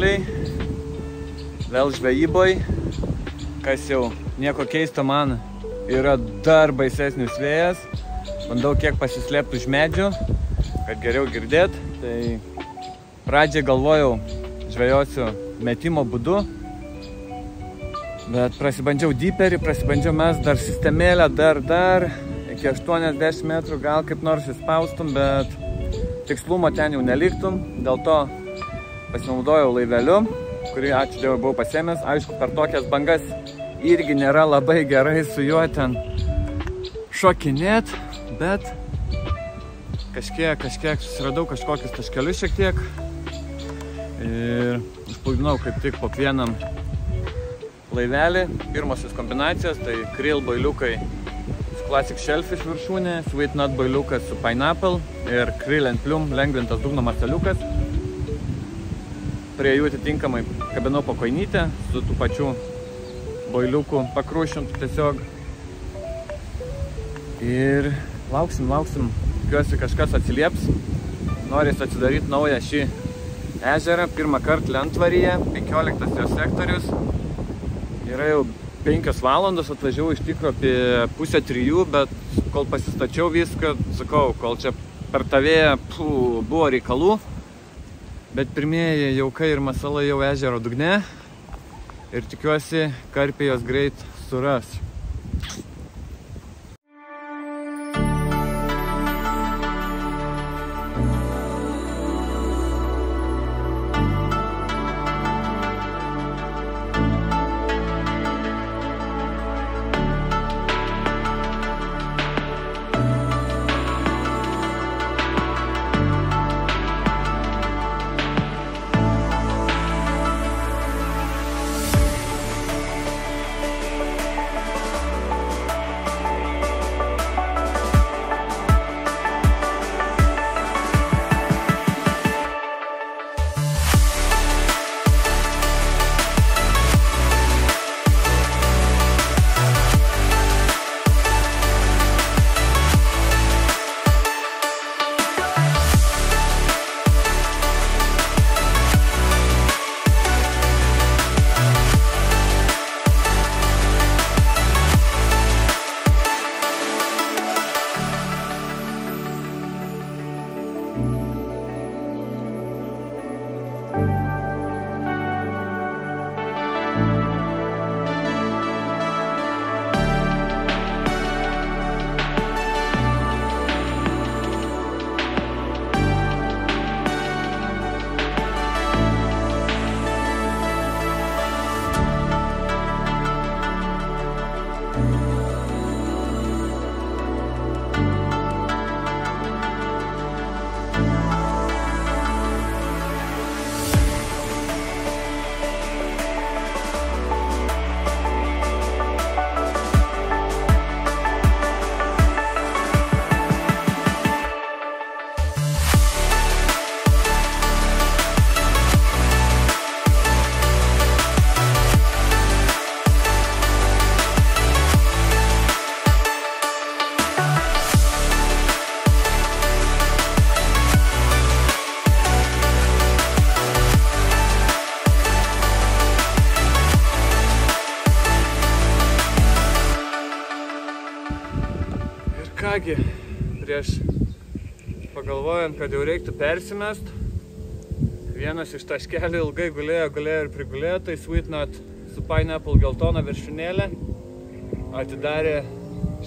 bičiuliai, vėl žvejyboj, kas jau nieko keisto man yra dar baisesnis vėjas. Bandau kiek pasislėpti už medžių, kad geriau girdėt. Tai pradžiai galvojau, žvejosiu metimo būdu, bet prasibandžiau diperį, prasibandžiau mes dar sistemėlę, dar iki 80 metrų gal kaip nors įspaustum, bet tikslumo ten jau neliktum, dėl to pasinaudojau laiveliu, kurį, ačiū Dievui, buvau pasiėmęs. Aišku, per tokias bangas irgi nėra labai gerai su juo ten šokinėt, bet kažkiek susiradau kažkokius taškelius šiek tiek ir užplūdinau kaip tik po vienam laivelį. Pirmosios kombinacijos, tai krill boiliukai Classic Shellfish viršūnė, Sweet Nut boiliukas su Pineapple ir Krill and Plume lengvintas dugno masaliukas. Prie jų atitinkamai kabinau po koinytę su tų pačių boiliukų pakrūšintų tiesiog. Ir lauksim. Tikiuosi kažkas atsilieps. Norės atsidaryti naują šį ežerą. Pirmą kartą Lentvaryje, 15 jo sektorius. Yra jau 5 valandos, atvažiavau iš tikro apie 2:30, bet kol pasistačiau viską, sakau, kol čia per tą vėją buvo reikalų, bet pirmieji jaukai ir masalai jau ežero dugne ir tikiuosi, karpiai jos greit suras. Kągi, prieš pagalvojant, kad jau reiktų persimest, vienas iš taškelių ilgai gulėjo ir prigulėjo, tai Sweet Nut su Pineapple geltona viršūnėlė atidarė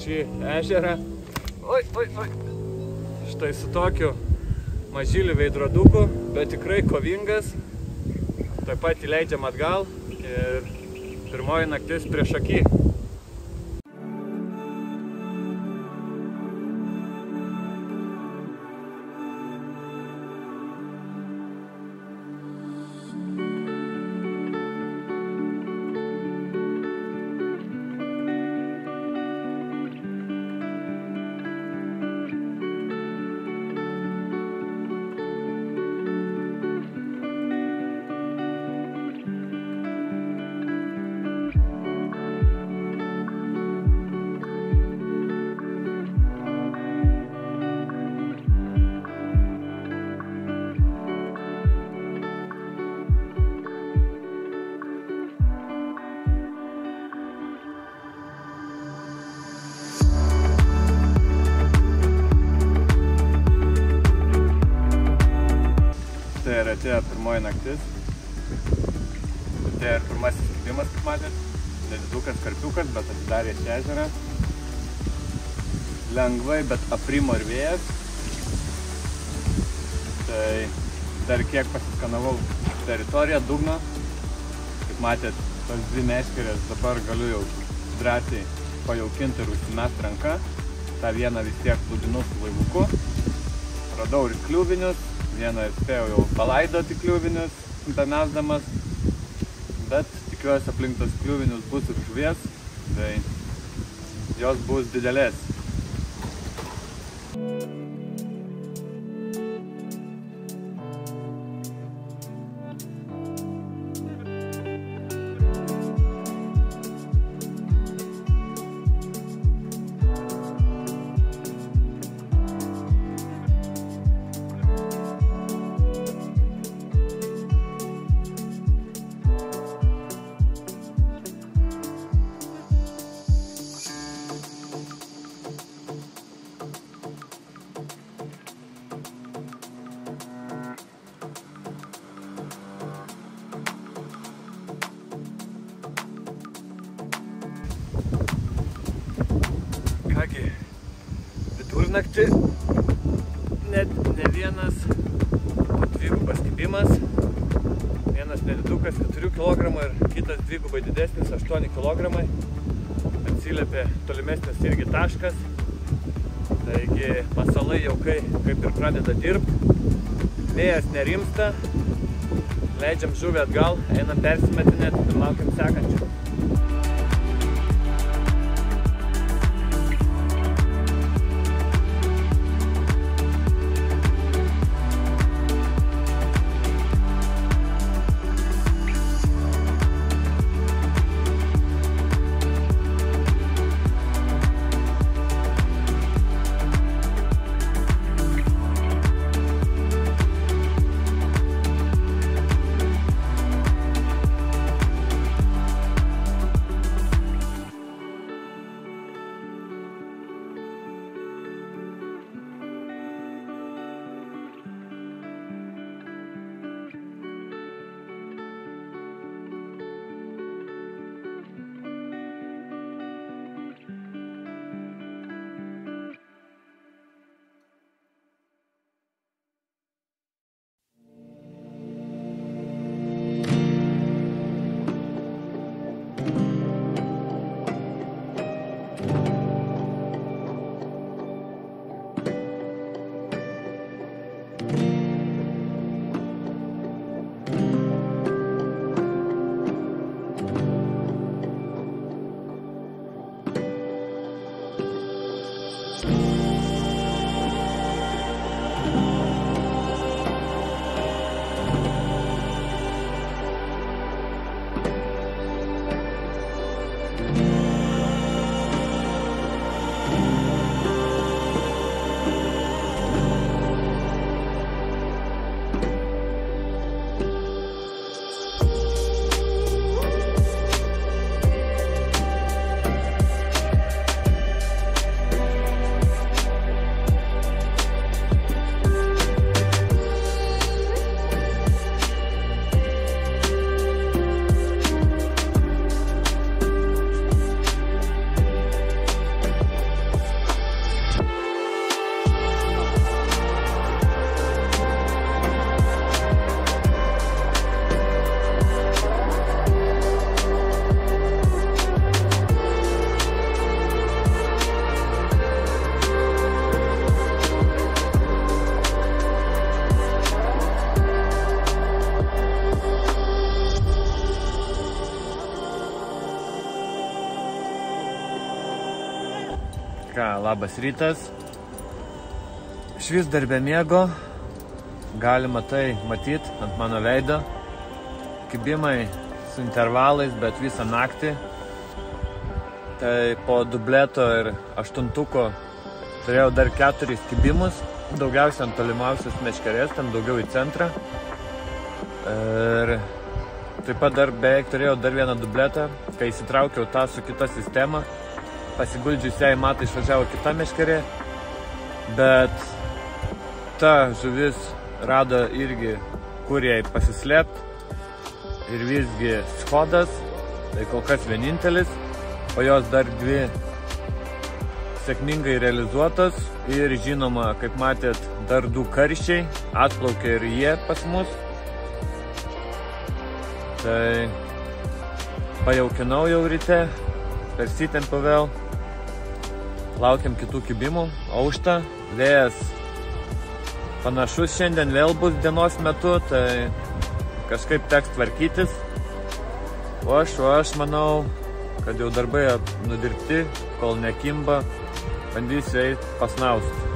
šį ežerą. Oi. Štai su tokiu mažyliu veidroduku, bet tikrai kovingas. Taip pat įleidžiam atgal ir pirmoji naktis prieš akį. atėjo pirmoji naktis. Atėjo ir pirmasis kibimas, kaip matėt. Nedidukas karpiukas, bet atidarė šį ežerą. Lengvai, bet aprimo ir vėjas. Tai dar kiek pasiskanavau teritoriją, dugno. Kaip matėt, tos dvi meškerės dabar galiu jau drąsiai pajaukinti ir užsimest ranką. Ta vieną vis tiek plūdinu su laivuku. Radau ir kliuvinius. Vieną spėjau jau palaidoti kliuvinius, bemesdamas. Bet tikiuosi aplink tos kliuvinius bus ir žuvies. Tai jos bus didelės. Kągi, vidurnaktį net ne vienas, o dvigubas kibimas. Vienas nedidukas 4 kg ir kitas dvigubai didesnis 8 kg. Atsiliepė tolimesnis irgi taškas. Taigi masalai jau kaip ir pradeda dirbti. Vėjas nerimsta. Leidžiam žuvį atgal, einam persimetinėti ir laukiam sekančių. Labas rytas. Švis dar be miego. Galima tai matyti ant mano veido. Kibimai su intervalais, bet visą naktį. Tai po dubleto ir aštuntuko turėjau dar 4 kibimus. Daugiausia ant tolimiausios meškerės, ten daugiau į centrą. Ir taip pat dar beveik turėjau dar vieną dubletą, kai įsitraukiau tą su kita sistema. Pasiguldžius ją į matą išvažiavo kita meškerė, bet ta žuvis rado irgi kur jai pasislėpti. Ir visgi Škodas, tai kol kas vienintelis, o jos dar dvi sėkmingai realizuotos. Ir žinoma, kaip matėt, dar du karščiai, atplaukė ir jie pas mus. Tai pajaukinau jau ryte, persitempiau vėl, laukiam kitų kibimų, aušta, vėjas panašus šiandien vėl bus dienos metu, tai kažkaip teks tvarkytis. O aš manau, kad jau darbai nudirbti, kol nekimba, bandysiu eiti pasnausti.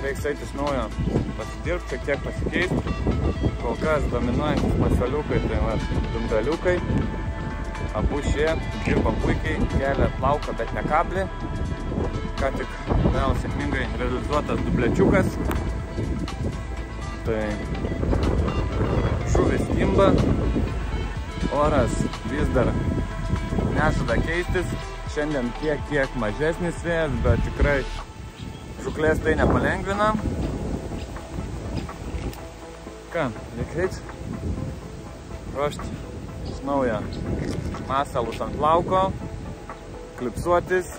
Reiks eiti iš naujo pasidirbti, šiek tiek pasikeisti. Kol kas dominuojantis masaliukai, tai va, dumbeliukai. Abu šie dirba puikiai, kelia plauką, bet ne kablį. Ką tik vėl sėkmingai realizuotas dublečiukas. Tai žuvis kimba, oras vis dar nežada keistis. Šiandien kiek mažesnis vėjas, bet tikrai žuklės tai nepalengvina. Ką, reikia ruošti iš naujo masalus ant plauko, klipsuotis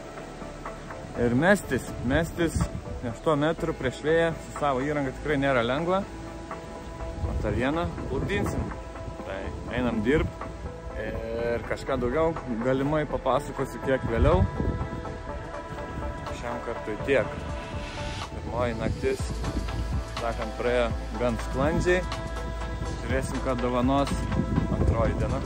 ir mestis 8 metrų prieš vėją su savo įranga tikrai nėra lengva. O tą vieną plukdinsim. Tai einam dirbti ir kažką daugiau galimai papasakosiu kiek vėliau. Šiam kartui tiek. Pirmoji naktis, sakant, praėjo gan sklandžiai. Žiūrėsim, ką dovanos antroji diena.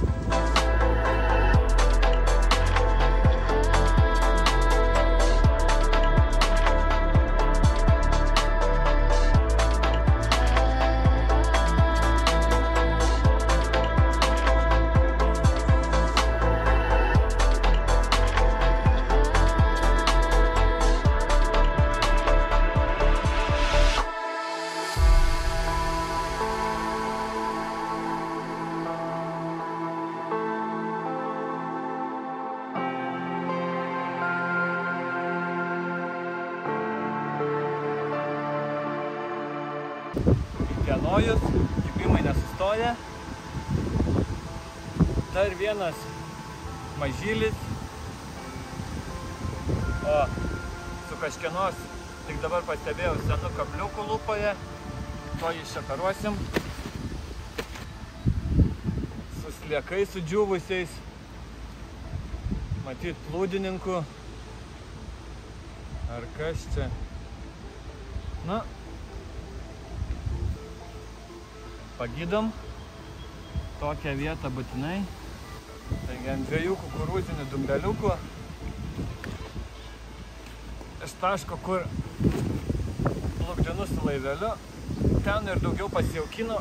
Įdienojus, kibimai nesustoja. Dar vienas mažylis. O su kažkienos, tik dabar pastebėjau, senu kabliuku lupoje. To iššakaruosim. Su sliekai sudžiūvusiais. Matyt, plūdininku. Ar kas čia? Na, pagydom tokią vietą būtinai. Taigi ant 2 kukurūzinių dumbeliukų iš taško, kur plukdinu su laiveliu, ten ir daugiau pasijaukino.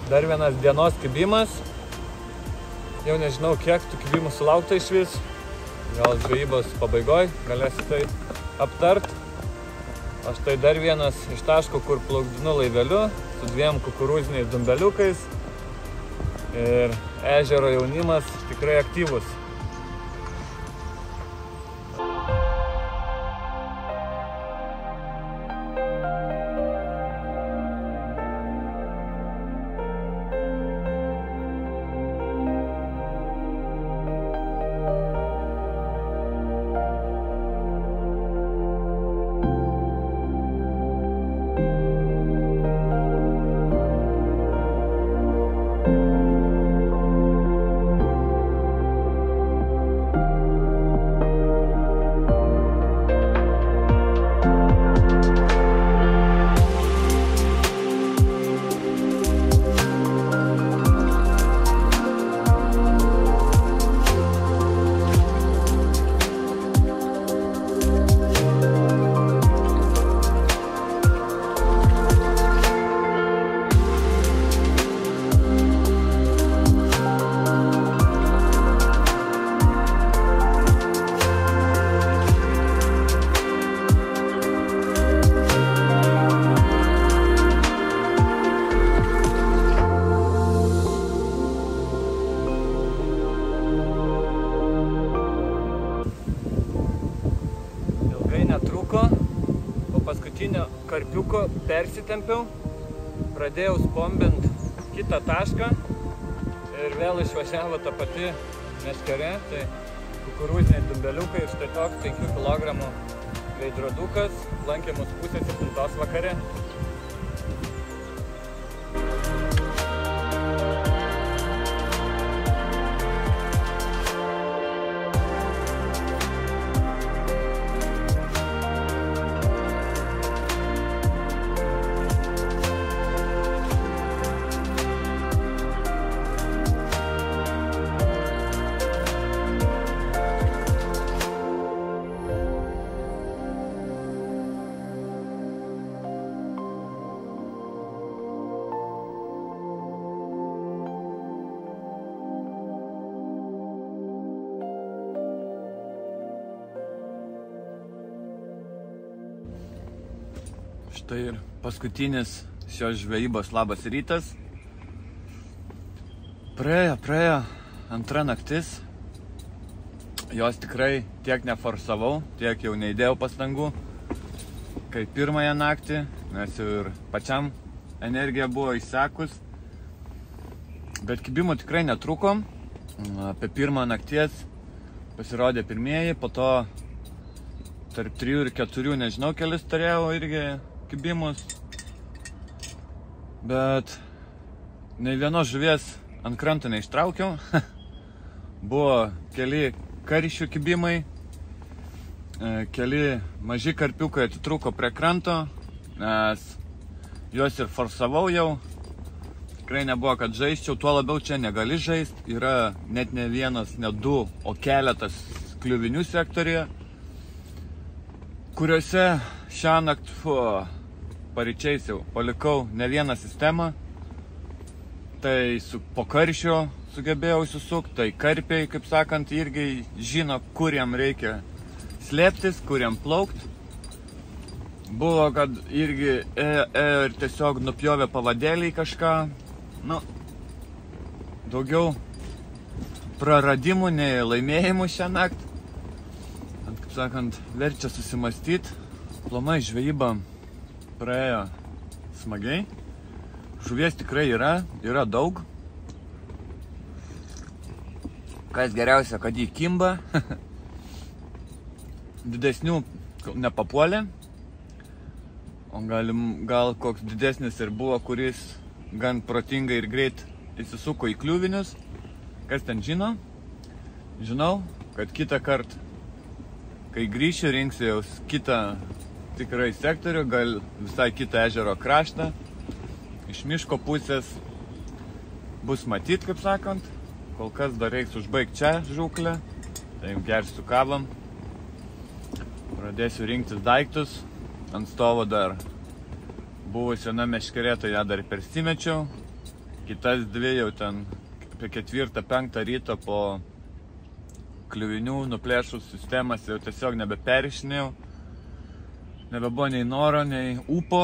Dar vienas dienos kibimas. Jau nežinau, kiek tų kibimų sulaukta iš vis. Gal žvejybos pabaigoj galėsi tai aptart. O štai dar vienas iš taško, kur plaukdinu laiveliu su 2 kukurūziniais dumbeliukais. Ir ežero jaunimas tikrai aktyvus. Karpiuko persitempiau, pradėjau spombint kitą tašką ir vėl išvažiavo ta pati meškerė, tai kukurūziniai dumbeliukai ir štai toks 5 kg veidrodukas, lankė mus 6:30 vakare. Štai ir paskutinis šios žvejybos labas rytas. Praėjo antra naktis. Jos tikrai tiek neforsavau, tiek jau neįdėjau pastangų, kaip pirmąją naktį, nes jau ir pačiam energija buvo išsekus. Bet kibimų tikrai netrukom. Apie pirmą nakties pasirodė pirmieji, po to tarp 3 ir 4, nežinau, kelis turėjau irgi kibimus, bet nei vienos žuvies ant kranto neištraukiau. Buvo keli karšių kibimai, keli maži karpiukai atitrūko prie kranto, nes juos ir forsavau jau. Tikrai nebuvo, kad žaisčiau, tuo labiau čia negali žaist. Yra net ne vienas, ne 2, o keletas kliuvinių sektorijoje, kuriuose šiąnakt paryčiais jau palikau ne vieną sistemą. Tai po karšio sugebėjau susukti, tai karpiai, kaip sakant, irgi žino, kur jam reikia slėptis, kur jam plaukti. Buvo, kad irgi ėjo ir tiesiog nupjovė pavadėlį kažką. Nu, daugiau praradimų nei laimėjimų šią naktį. Kaip sakant, verčia susimastyti. Aplamai žvejyba praėjo smagiai. Žuvies tikrai yra daug. Kas geriausia, kad jį kimba. Didesnių nepapuolė. O gal koks didesnis ir buvo, kuris gan protingai ir greit įsisuko į kliuvinius. Kas ten žino? Žinau, kad kitą kartą, kai grįšiu, rinksiu kitą tikrai sektorių, gal visai kitą ežero kraštą. Iš miško pusės bus matyt, kaip sakant. Kol kas dar reiks užbaigti čia žūklę. Tai gersiu kavą. Pradėsiu rinktis daiktus. Ant stovo dar buvo sena meškerė, tai ją dar persimečiau. kitas 2 jau ten apie 4-5 ryto po kliuvinių nuplėšus sistemas jau tiesiog nebeperišinėjau. Nebebuvo nei noro, nei ūpo,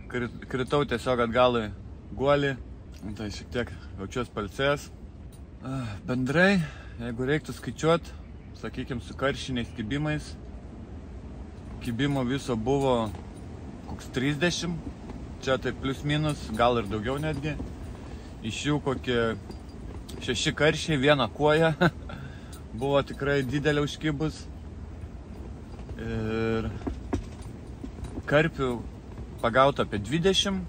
kritau tiesiog atgal į guolį, tai šiek tiek jaučiuos palsėjęs. Bendrai, jeigu reiktų skaičiuoti, sakykime, su karšiniais kibimais, kibimo viso buvo koks 30, čia tai plius minus, gal ir daugiau netgi. Iš jų kokie 6 karšiai, 1 koja, buvo tikrai didelė užkibus. Ir karpių pagauta apie 20,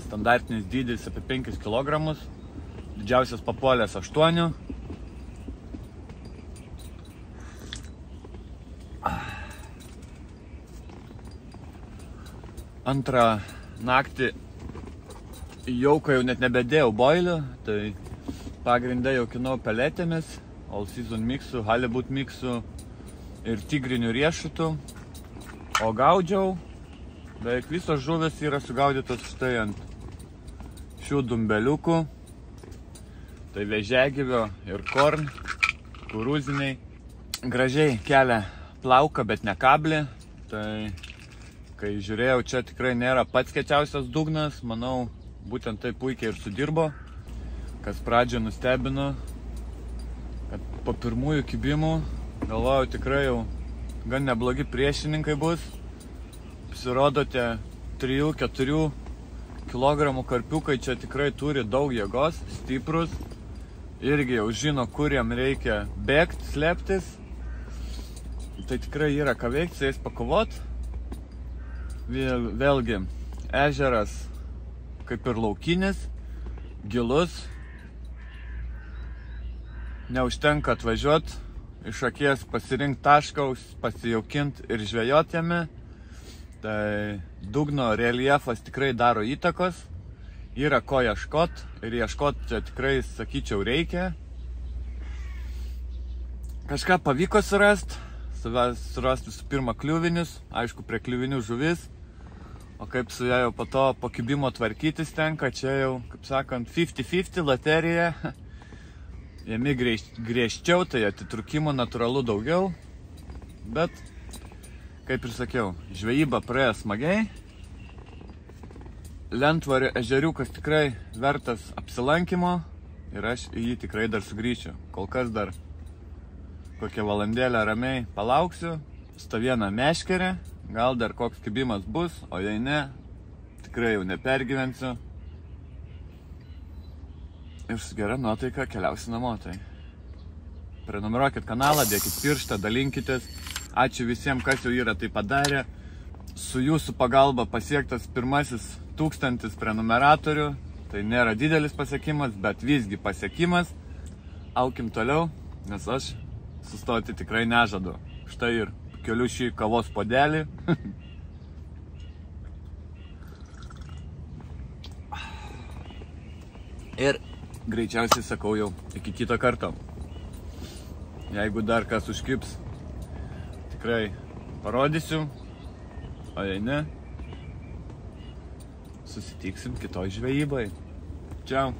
standartinis dydis apie 5 kg, didžiausias papuolės 8. Antrą naktį jauką jau net nebedėjau boilių, tai pagrindai jaukinau peletėmis, all season mixų, halibut mixų ir tigrinių riešutų. O gaudžiau, beveik visos žuvis yra sugaudytos štai ant šių dumbeliukų. Tai vėžiagyvio ir korn, kurūziniai. Gražiai kelia plauką, bet ne kablį. Tai kai žiūrėjau, čia tikrai nėra pats kiečiausias dugnas. Manau, būtent tai puikiai ir sudirbo. Kas pradžioje nustebino, kad po pirmųjų kibimų galvojau tikrai jau gan neblogi priešininkai bus. Pasirodo, tie 3-4 kg karpiukai čia tikrai turi daug jėgos, stiprus. Irgi jau žino, kur jam reikia bėgti, slėptis. Tai tikrai yra ką veikti, su jais pakovot. Vėlgi, ežeras kaip ir laukinis, gilus. Neužtenka atvažiuoti, iš akies pasirinkti tašką, pasijaukinti ir žvejoti jame. Tai dugno reljefas tikrai daro įtakos. Yra ko ieškot ir ieškot čia tikrai, sakyčiau, reikia. Kažką pavyko surasti. Surasti visų pirma kliuvinius, aišku, prie kliuvinių žuvis. O kaip su ją jau po to po kibimo tvarkytis tenka, čia jau, kaip sakant, 50-50 loterija. Jame griežčiau, tai atitrūkimo natūralu daugiau, bet, kaip ir sakiau, žvejyba praėjo smagiai. Lentvario ežeriukas tikrai vertas apsilankymo ir aš į jį tikrai dar sugrįšiu. Kol kas dar kokią valandėlę ramiai palauksiu, stovieną meškerę, gal dar koks kibimas bus, o jei ne, tikrai jau nepergyvensiu. Ir su gera nuotaika keliausiu namo. Tai prenumeruokit kanalą, dėkit pirštą, dalinkitės. Ačiū visiems, kas jau yra tai padarę. Su jūsų pagalba pasiektas pirmasis 1000 prenumeratorių. Tai nėra didelis pasiekimas, bet visgi pasiekimas. Aukim toliau, nes aš sustoti tikrai nežadu. Štai ir keliu šį kavos puodelį. Ir greičiausiai sakau jau iki kito karto. Jeigu dar kas užkibs, tikrai parodysiu, o jei ne, susitiksim kitoj žvejybai. Čiau.